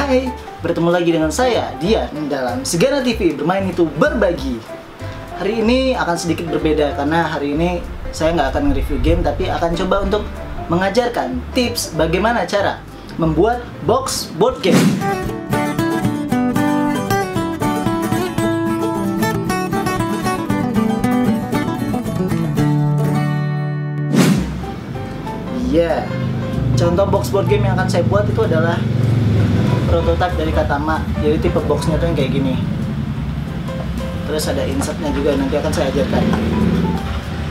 Hai, bertemu lagi dengan saya, Dian, dalam Segana TV Bermain Itu Berbagi. Hari ini akan sedikit berbeda karena hari ini saya nggak akan nge-review game, tapi akan coba untuk mengajarkan tips bagaimana cara membuat box board game. Ya, contoh box board game yang akan saya buat itu adalah prototipe dari Katama. Jadi tipe boxnya tuh yang kayak gini. Terus ada insertnya juga, nanti akan saya ajarkan.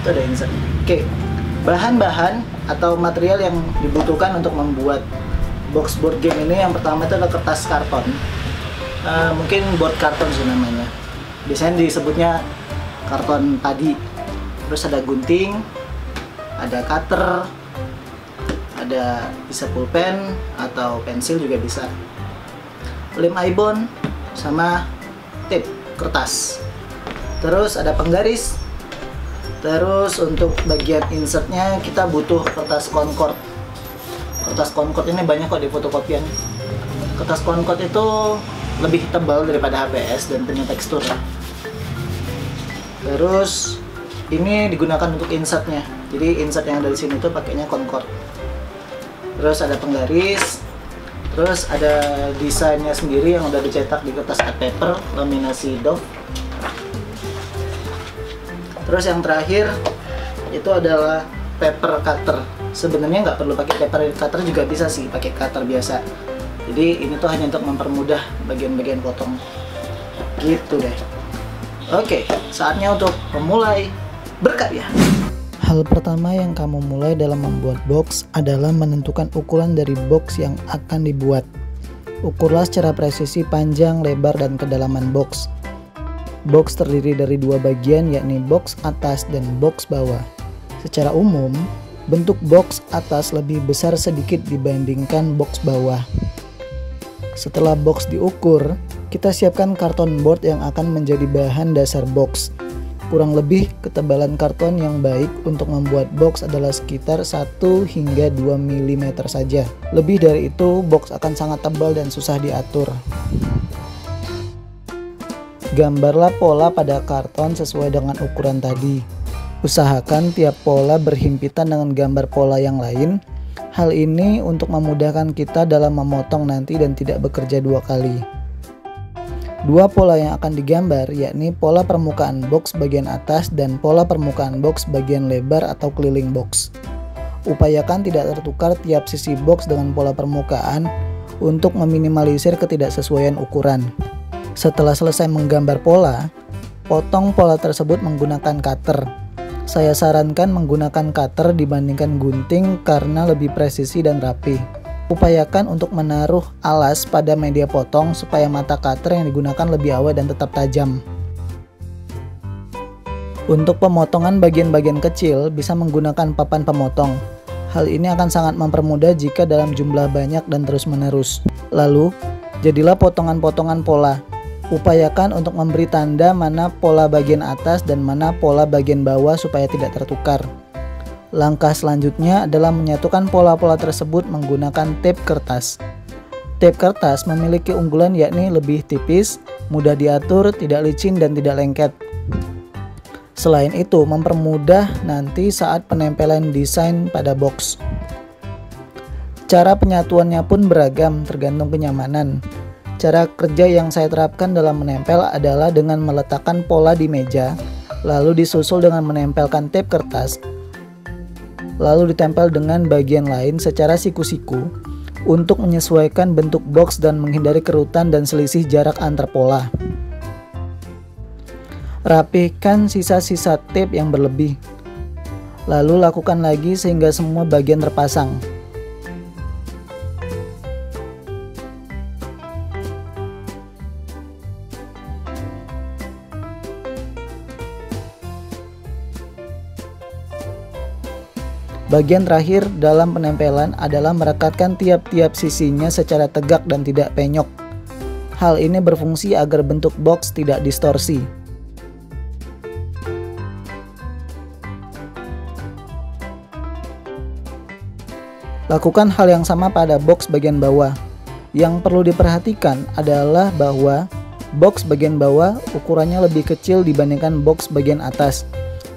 Itu ada insert. Oke, bahan-bahan atau material yang dibutuhkan untuk membuat box board game ini, yang pertama itu adalah kertas karton. Mungkin board karton sih namanya. Biasanya disebutnya karton padi. Terus ada gunting, ada cutter, ada bisa pulpen atau pensil juga bisa, lem ibon, sama tape kertas. Terus ada penggaris. Terus untuk bagian insertnya kita butuh kertas Concord. Kertas Concord ini banyak kok di fotokopian. Kertas Concord itu lebih tebal daripada HPS dan punya tekstur. Terus ini digunakan untuk insertnya. Jadi insert yang ada di sini tuh pakainya Concord. Terus ada penggaris. Terus ada desainnya sendiri yang udah dicetak di kertas art paper, laminasi doff. Terus yang terakhir itu adalah paper cutter. Sebenarnya nggak perlu pakai paper cutter, juga bisa sih pakai cutter biasa. Jadi ini tuh hanya untuk mempermudah bagian-bagian potong. Gitu deh. Oke, saatnya untuk memulai berkarya. Hal pertama yang kamu mulai dalam membuat box adalah menentukan ukuran dari box yang akan dibuat. Ukurlah secara presisi panjang, lebar, dan kedalaman box. Box terdiri dari dua bagian, yakni box atas dan box bawah. Secara umum, bentuk box atas lebih besar sedikit dibandingkan box bawah. Setelah box diukur, kita siapkan karton board yang akan menjadi bahan dasar box. Kurang lebih ketebalan karton yang baik untuk membuat box adalah sekitar 1 hingga 2 mm saja. Lebih dari itu, box akan sangat tebal dan susah diatur. Gambarlah pola pada karton sesuai dengan ukuran tadi. Usahakan tiap pola berhimpitan dengan gambar pola yang lain. Hal ini untuk memudahkan kita dalam memotong nanti dan tidak bekerja dua kali. Dua pola yang akan digambar yakni pola permukaan box bagian atas dan pola permukaan box bagian lebar atau keliling box. Upayakan tidak tertukar tiap sisi box dengan pola permukaan untuk meminimalisir ketidaksesuaian ukuran. Setelah selesai menggambar pola, potong pola tersebut menggunakan cutter. Saya sarankan menggunakan cutter dibandingkan gunting karena lebih presisi dan rapi. Upayakan untuk menaruh alas pada media potong supaya mata cutter yang digunakan lebih awet dan tetap tajam. Untuk pemotongan bagian-bagian kecil bisa menggunakan papan pemotong. Hal ini akan sangat mempermudah jika dalam jumlah banyak dan terus-menerus. Lalu, jadilah potongan-potongan pola. Upayakan untuk memberi tanda mana pola bagian atas dan mana pola bagian bawah supaya tidak tertukar. Langkah selanjutnya adalah menyatukan pola-pola tersebut menggunakan tape kertas. Tape kertas memiliki unggulan yakni lebih tipis, mudah diatur, tidak licin, dan tidak lengket. Selain itu, mempermudah nanti saat penempelan desain pada box. Cara penyatuannya pun beragam tergantung kenyamanan. Cara kerja yang saya terapkan dalam menempel adalah dengan meletakkan pola di meja, lalu disusul dengan menempelkan tape kertas, lalu ditempel dengan bagian lain secara siku-siku untuk menyesuaikan bentuk box dan menghindari kerutan dan selisih jarak antar pola. Rapihkan sisa-sisa tape yang berlebih, lalu lakukan lagi sehingga semua bagian terpasang. Bagian terakhir dalam penempelan adalah merekatkan tiap-tiap sisinya secara tegak dan tidak penyok. Hal ini berfungsi agar bentuk box tidak distorsi. Lakukan hal yang sama pada box bagian bawah. Yang perlu diperhatikan adalah bahwa box bagian bawah ukurannya lebih kecil dibandingkan box bagian atas.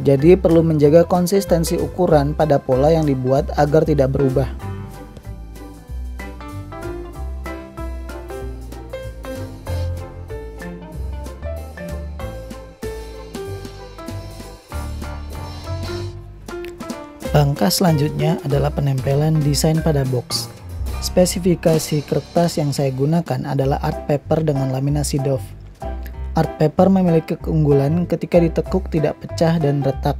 Jadi perlu menjaga konsistensi ukuran pada pola yang dibuat agar tidak berubah. Langkah selanjutnya adalah penempelan desain pada box. Spesifikasi kertas yang saya gunakan adalah art paper dengan laminasi doff. Art paper memiliki keunggulan ketika ditekuk tidak pecah dan retak.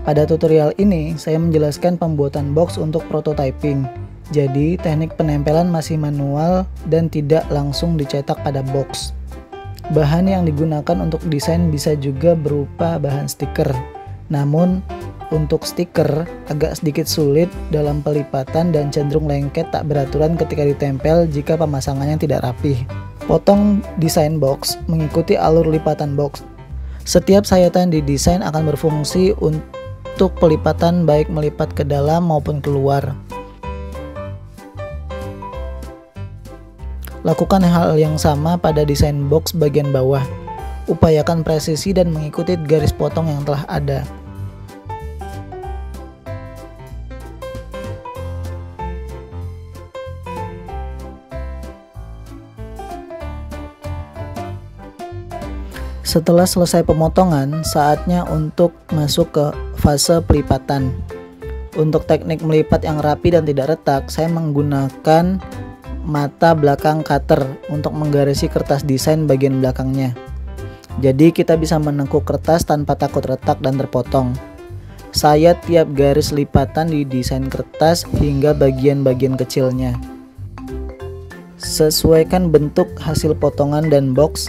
Pada tutorial ini, saya menjelaskan pembuatan box untuk prototyping. Jadi, teknik penempelan masih manual dan tidak langsung dicetak pada box. Bahan yang digunakan untuk desain bisa juga berupa bahan stiker. Namun, untuk stiker agak sedikit sulit dalam pelipatan dan cenderung lengket tak beraturan ketika ditempel jika pemasangannya tidak rapih. Potong desain box mengikuti alur lipatan box. Setiap sayatan di desain akan berfungsi untuk pelipatan baik melipat ke dalam maupun keluar. Lakukan hal yang sama pada desain box bagian bawah. Upayakan presisi dan mengikuti garis potong yang telah ada. Setelah selesai pemotongan, saatnya untuk masuk ke fase pelipatan. Untuk teknik melipat yang rapi dan tidak retak, saya menggunakan mata belakang cutter untuk menggarisi kertas desain bagian belakangnya. Jadi kita bisa menekuk kertas tanpa takut retak dan terpotong. Saya tiap garis lipatan di desain kertas hingga bagian-bagian kecilnya. Sesuaikan bentuk hasil potongan dan box.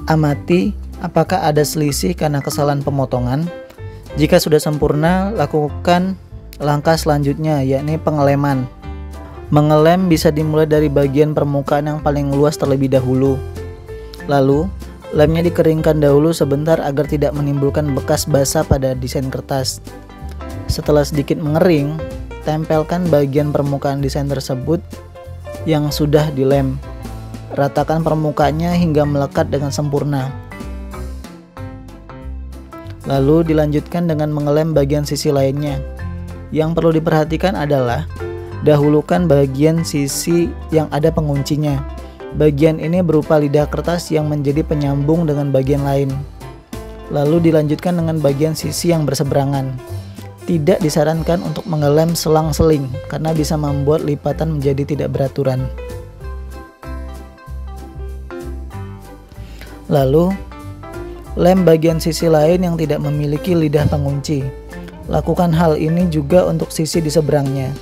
Amati apakah ada selisih karena kesalahan pemotongan. Jika sudah sempurna, lakukan langkah selanjutnya, yakni pengeleman. Mengelem bisa dimulai dari bagian permukaan yang paling luas terlebih dahulu. Lalu, lemnya dikeringkan dahulu sebentar agar tidak menimbulkan bekas basah pada desain kertas. Setelah sedikit mengering, tempelkan bagian permukaan desain tersebut yang sudah dilem. Ratakan permukaannya hingga melekat dengan sempurna. Lalu dilanjutkan dengan mengelem bagian sisi lainnya. Yang perlu diperhatikan adalah dahulukan bagian sisi yang ada penguncinya. Bagian ini berupa lidah kertas yang menjadi penyambung dengan bagian lain. Lalu dilanjutkan dengan bagian sisi yang berseberangan. Tidak disarankan untuk mengelem selang-seling karena bisa membuat lipatan menjadi tidak beraturan. Lalu, lem bagian sisi lain yang tidak memiliki lidah pengunci. Lakukan hal ini juga untuk sisi di seberangnya.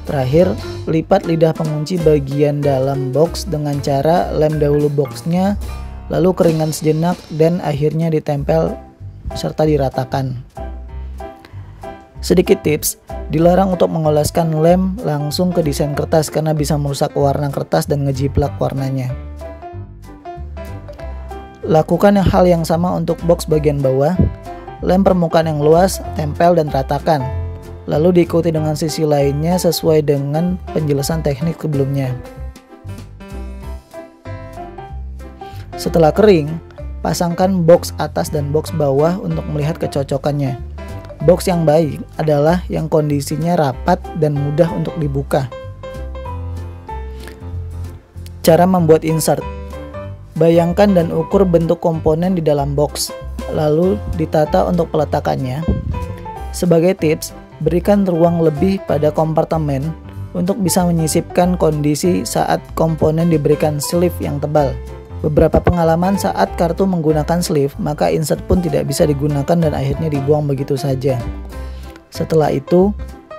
Terakhir, lipat lidah pengunci bagian dalam box dengan cara lem dahulu boxnya, lalu keringkan sejenak dan akhirnya ditempel serta diratakan. Sedikit tips, dilarang untuk mengoleskan lem langsung ke desain kertas karena bisa merusak warna kertas dan ngejiplak warnanya. Lakukan hal yang sama untuk box bagian bawah. Lem permukaan yang luas, tempel dan ratakan. Lalu diikuti dengan sisi lainnya sesuai dengan penjelasan teknik sebelumnya. Setelah kering, pasangkan box atas dan box bawah untuk melihat kecocokannya. Box yang baik adalah yang kondisinya rapat dan mudah untuk dibuka. Cara membuat insert. Bayangkan dan ukur bentuk komponen di dalam box, lalu ditata untuk peletakannya. Sebagai tips, berikan ruang lebih pada kompartemen untuk bisa menyisipkan kondisi saat komponen diberikan sleeve yang tebal. Beberapa pengalaman saat kartu menggunakan sleeve, maka insert pun tidak bisa digunakan dan akhirnya dibuang begitu saja. Setelah itu,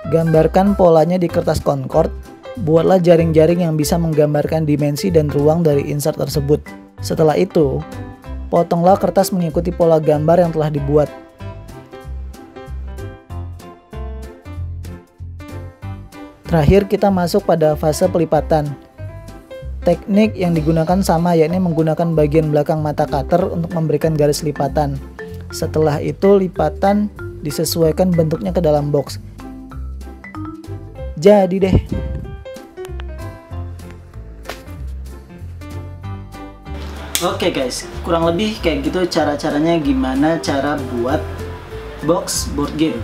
gambarkan polanya di kertas Concord. Buatlah jaring-jaring yang bisa menggambarkan dimensi dan ruang dari insert tersebut. Setelah itu, potonglah kertas mengikuti pola gambar yang telah dibuat. Terakhir, kita masuk pada fase pelipatan. Teknik yang digunakan sama, yakni menggunakan bagian belakang mata cutter untuk memberikan garis lipatan. Setelah itu, lipatan disesuaikan bentuknya ke dalam box. Jadi deh. Oke guys, kurang lebih kayak gitu cara-caranya gimana cara buat box board game.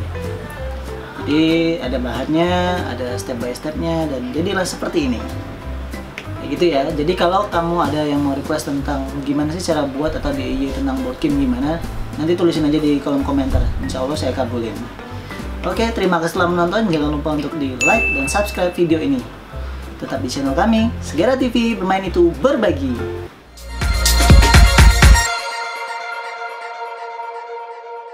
Jadi ada bahannya, ada step by stepnya, dan jadilah seperti ini. Kayak gitu ya. Jadi kalau kamu ada yang mau request tentang gimana sih cara buat atau DIY tentang board game gimana, nanti tulisin aja di kolom komentar. Insya Allah saya kabulin. Oke, terima kasih telah menonton. Jangan lupa untuk di like dan subscribe video ini. Tetap di channel kami, Segera TV, bermain itu berbagi.